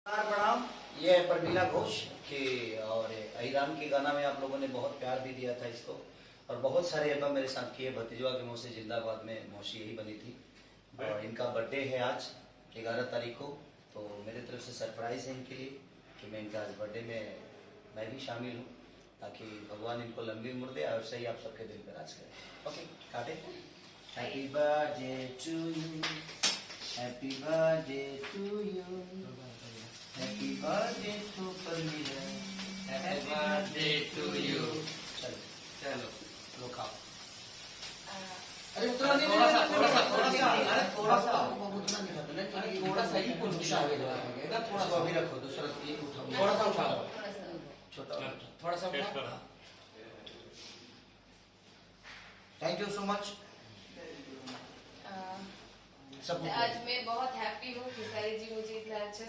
प्रणाम। ये है परमीला घोष के और ईरान के गाना में आप लोगों ने बहुत प्यार भी दिया था इसको, और बहुत सारे एल्बम मेरे साथ किए। भतीजवा के मुँह से जिंदाबाद में मौसी यही बनी थी, और इनका बर्थडे है आज 11 तारीख को। तो मेरे तरफ से सरप्राइज है इनके लिए कि मैं इनका आज बर्थडे में मैं भी शामिल हूँ, ताकि भगवान इनको लंबी उम्र दे और सही आप सबके दिल पर राज करे। ओके, काटे। Happy birthday to you, happy birthday to you, happy birthday to Pramila, happy birthday to you. चलो चलो लो खाओ। अरे उतना नहीं, थोड़ा सा अरे थोड़ा सा उतना नहीं खाता ना, थोड़ा सा ही कुछ आगे जाएगा। थोड़ा सा अभी रखो, दूसरा ये उठाओ, थोड़ा सा उठाओ, छोटा थोड़ा सा उठाओ। Thank you so much. आज मैं बहुत हैप्पी हूँ कि सारी जी मुझे इतना अच्छा